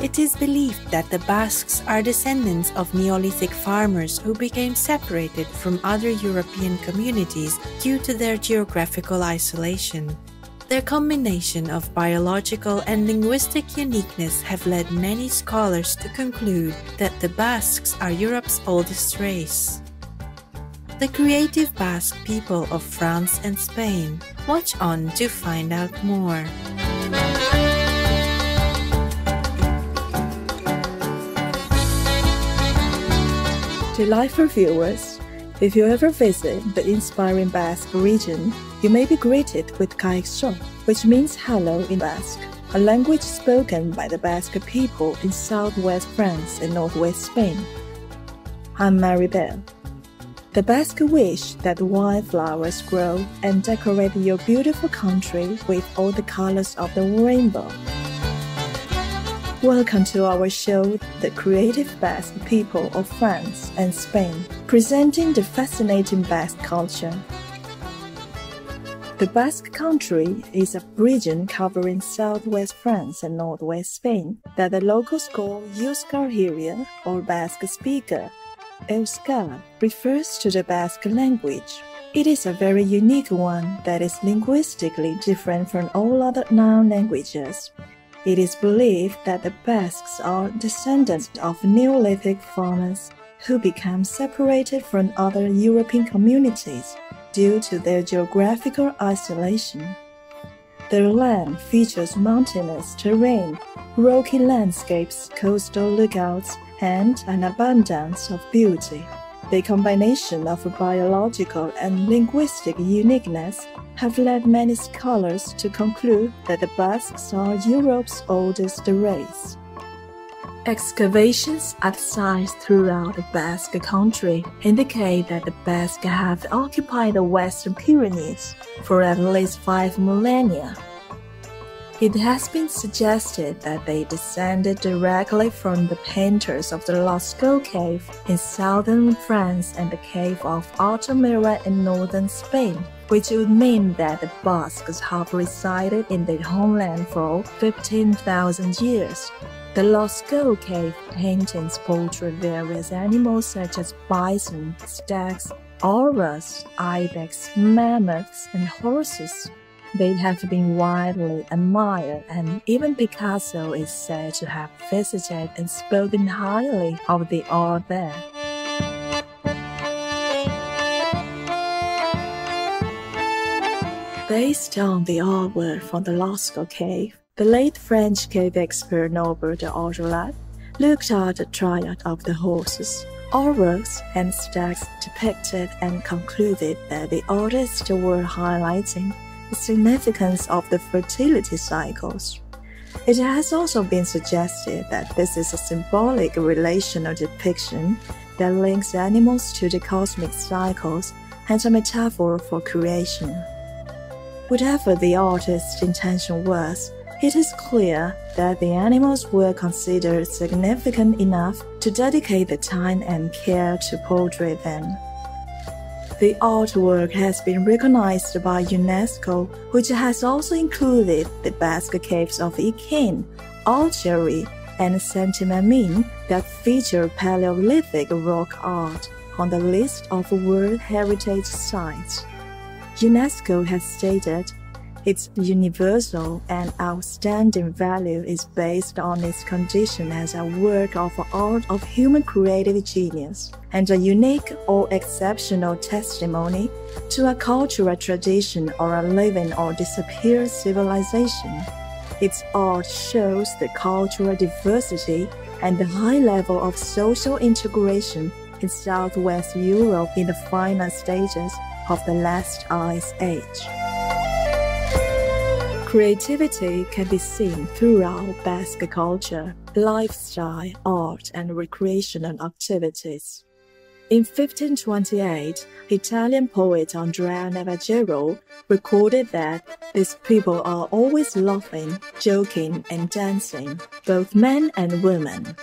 It is believed that the Basques are descendants of Neolithic farmers who became separated from other European communities due to their geographical isolation. Their combination of biological and linguistic uniqueness have led many scholars to conclude that the Basques are Europe's oldest race. The creative Basque people of France and Spain. Watch on to find out more. Delightful viewers, if you ever visit the inspiring Basque region, you may be greeted with Kaixo, which means hello in Basque, a language spoken by the Basque people in southwest France and northwest Spain. I'm Maribel. The Basque wish that wildflowers grow and decorate your beautiful country with all the colors of the rainbow. Welcome to our show, The Creative Basque People of France and Spain, presenting the fascinating Basque culture. The Basque Country is a region covering southwest France and northwest Spain that the locals call Euskal Herria or Basque speaker. Euskal refers to the Basque language. It is a very unique one that is linguistically different from all other known languages. It is believed that the Basques are descendants of Neolithic farmers who became separated from other European communities due to their geographical isolation. Their land features mountainous terrain, rocky landscapes, coastal lookouts, and an abundance of beauty. The combination of biological and linguistic uniqueness have led many scholars to conclude that the Basques are Europe's oldest race. Excavations at sites throughout the Basque Country indicate that the Basques have occupied the Western Pyrenees for at least 5 millennia. It has been suggested that they descended directly from the painters of the Lascaux cave in southern France and the cave of Altamira in northern Spain, which would mean that the Basques have resided in their homeland for 15,000 years. The Lascaux cave paintings portray various animals such as bison, stags, auras, ibex, mammoths, and horses. They have been widely admired, and even Picasso is said to have visited and spoken highly of the art there. Based on the artwork from the Lascaux cave, the late French cave expert Norbert de Orgelat looked at the triad of the horses, auras, and stags depicted and concluded that the artists were highlighting the significance of the fertility cycles. It has also been suggested that this is a symbolic relational depiction that links animals to the cosmic cycles and a metaphor for creation. Whatever the artist's intention was, it is clear that the animals were considered significant enough to dedicate the time and care to portray them. The artwork has been recognized by UNESCO, which has also included the Basque caves of Iquin, Algeria, and Saint-Mamin that feature Paleolithic rock art on the list of World Heritage Sites. UNESCO has stated its universal and outstanding value is based on its condition as a work of art of human creative genius and a unique or exceptional testimony to a cultural tradition or a living or disappeared civilization. Its art shows the cultural diversity and the high level of social integration in Southwest Europe in the final stages of the last ice age. Creativity can be seen throughout Basque culture, lifestyle, art, and recreational activities. In 1528, Italian poet Andrea Navagero recorded that these people are always laughing, joking, and dancing, both men and women.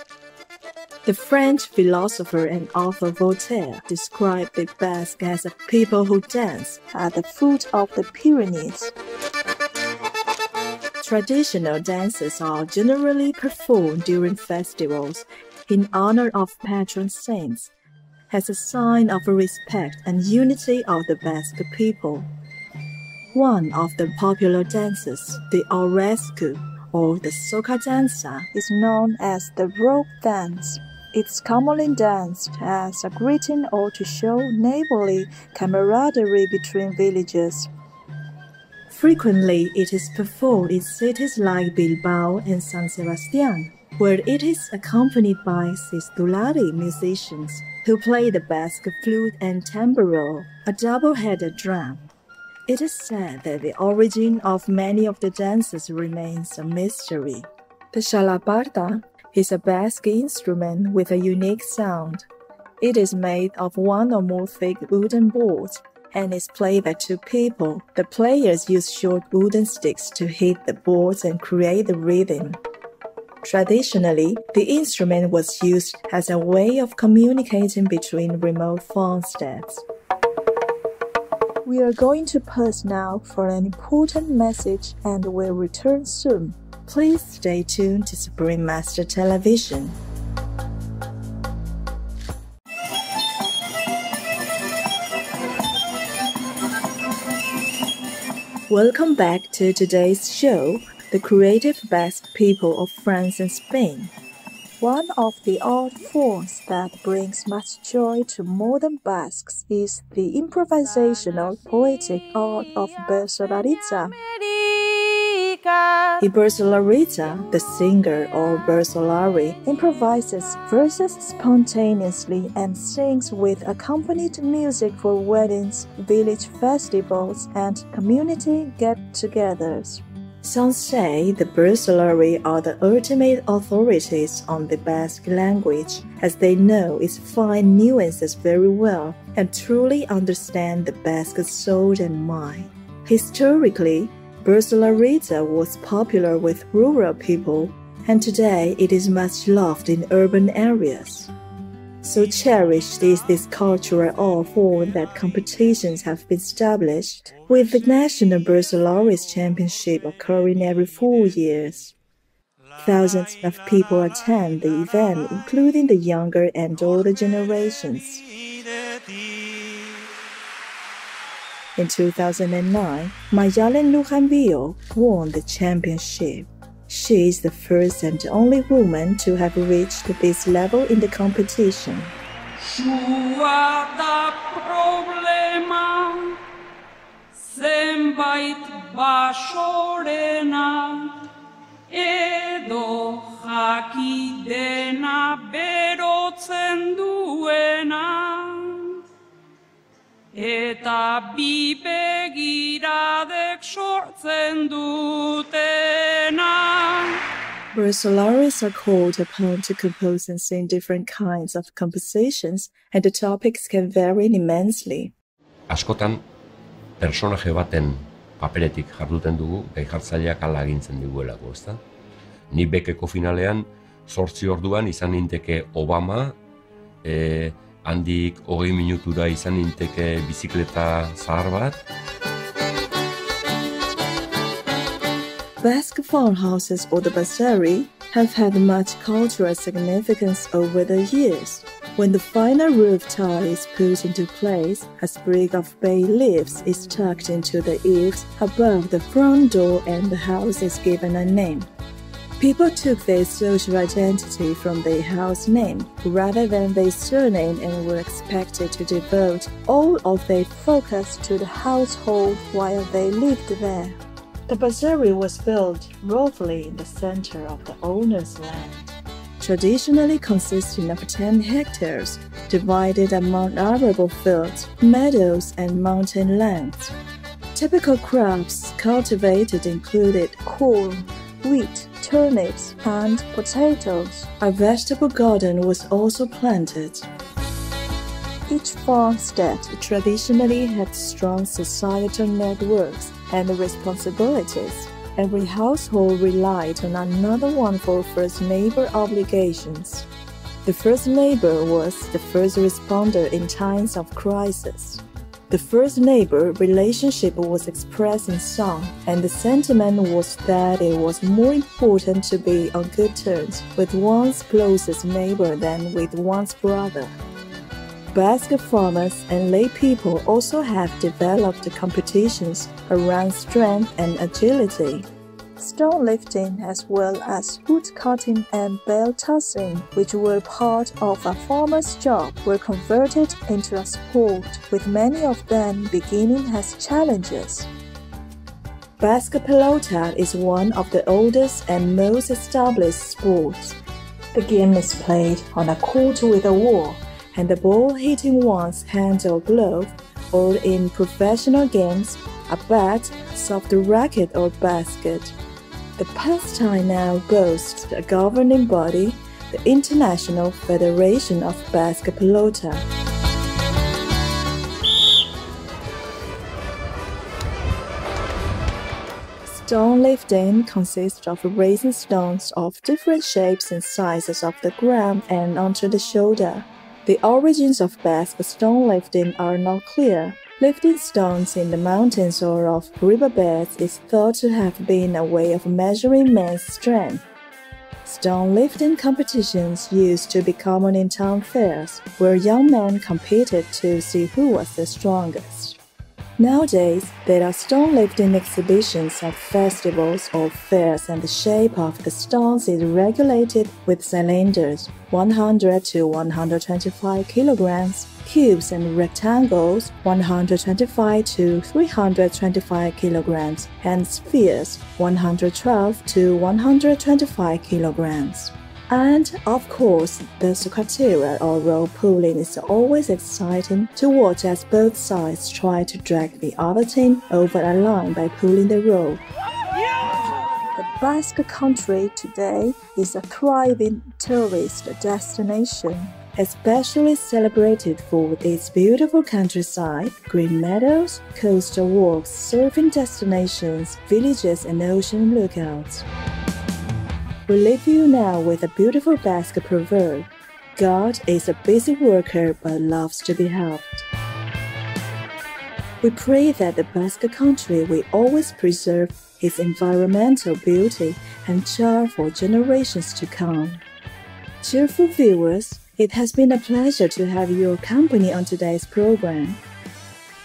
The French philosopher and author Voltaire described the Basques as a people who dance at the foot of the Pyrenees. Traditional dances are generally performed during festivals in honor of patron saints, as a sign of respect and unity of the Basque people. One of the popular dances, the aurresku, or the soka-dantza, is known as the rope dance. It's commonly danced as a greeting or to show neighborly camaraderie between villages. Frequently, it is performed in cities like Bilbao and San Sebastián, where it is accompanied by bertsolari musicians who play the Basque flute and tamburo, a double-headed drum. It is said that the origin of many of the dances remains a mystery. The xalaparta is a Basque instrument with a unique sound. It is made of one or more thick wooden boards and is played by two people. The players use short wooden sticks to hit the boards and create the rhythm. Traditionally, the instrument was used as a way of communicating between remote farmsteads. We are going to pause now for an important message and will return soon. Please stay tuned to Supreme Master Television. Welcome back to today's show, The Creative Basque People of France and Spain. One of the art forms that brings much joy to modern Basques is the improvisational poetic art of bertsolaritza. In bertsolaritza, the singer or bertsolari improvises verses spontaneously and sings with accompanied music for weddings, village festivals, and community get-togethers. Some say the bertsolari are the ultimate authorities on the Basque language, as they know its fine nuances very well and truly understand the Basque soul and mind. Historically, bertsolaritza was popular with rural people, and today it is much loved in urban areas. So cherished is this cultural art form that competitions have been established, with the National Bertsolaris Championship occurring every 4 years. Thousands of people attend the event, including the younger and older generations. In 2009, Mayalen Lujanbio won the championship. She is the first and only woman to have reached this level in the competition. Eta bi begiradek sortzen dutena. Bertsolaris are called upon to compose and sing different kinds of compositions, and the topics can vary immensely. Askotan, personaje baten paperetik jarduten dugu, gai jartzaileak ala agintzen diguelako, ezta? Ni bekeko finalean, 8 orduan izan ninteke Obama, handik 20 minutura izan ninteke bizikleta zahar bat. Basque farmhouses or the basari have had much cultural significance over the years. When the final roof tile is put into place, a sprig of bay leaves is tucked into the eaves above the front door and the house is given a name. People took their social identity from their house name rather than their surname and were expected to devote all of their focus to the household while they lived there. The basari was built roughly in the center of the owner's land, traditionally consisting of 10 hectares, divided among arable fields, meadows, and mountain lands. Typical crops cultivated included corn, wheat, turnips, and potatoes. A vegetable garden was also planted. Each farmstead traditionally had strong societal networks and responsibilities. Every household relied on another one for first neighbor obligations. The first neighbor was the first responder in times of crisis. The first neighbor relationship was expressed in song, and the sentiment was that it was more important to be on good terms with one's closest neighbor than with one's brother. Basque farmers and lay people also have developed competitions around strength and agility. Stone lifting as well as wood cutting and bell tossing, which were part of a farmer's job, were converted into a sport, with many of them beginning as challenges. Basque pelota is one of the oldest and most established sports. The game is played on a court with a wall, and the ball hitting one's hand or glove, or in professional games, a bat, soft racket or basket. The pastime now boasts a governing body, the International Federation of Basque Pelota. Stone lifting consists of raising stones of different shapes and sizes off the ground and onto the shoulder. The origins of Basque stone lifting are not clear. Lifting stones in the mountains or off riverbeds is thought to have been a way of measuring man's strength. Stone lifting competitions used to be common in town fairs, where young men competed to see who was the strongest. Nowadays, there are stone lifting exhibitions at festivals or fairs, and the shape of the stones is regulated with cylinders 100 to 125 kilograms, cubes and rectangles 125 to 325 kilograms, and spheres 112 to 125 kilograms. And, of course, the soka-dantza or rope pulling is always exciting to watch as both sides try to drag the other team over a line by pulling the rope. The Basque Country today is a thriving tourist destination, especially celebrated for its beautiful countryside, green meadows, coastal walks, surfing destinations, villages, and ocean lookouts. We leave you now with a beautiful Basque proverb: God is a busy worker but loves to be helped. We pray that the Basque Country will always preserve its environmental beauty and charm for generations to come. Cheerful viewers, it has been a pleasure to have your company on today's program.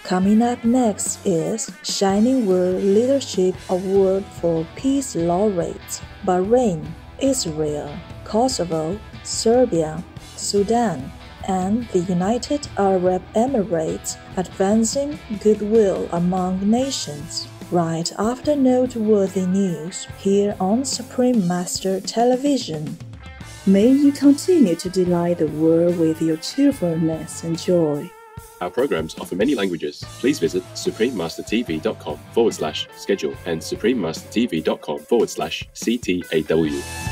Coming up next is Shining World Leadership Award for Peace Laureates, Bahrain, Israel, Kosovo, Serbia, Sudan, and the United Arab Emirates advancing goodwill among nations. Right after noteworthy news here on Supreme Master Television. May you continue to delight the world with your cheerfulness and joy. Our programs offer many languages. Please visit suprememastertv.com/schedule and suprememastertv.com/CTAW.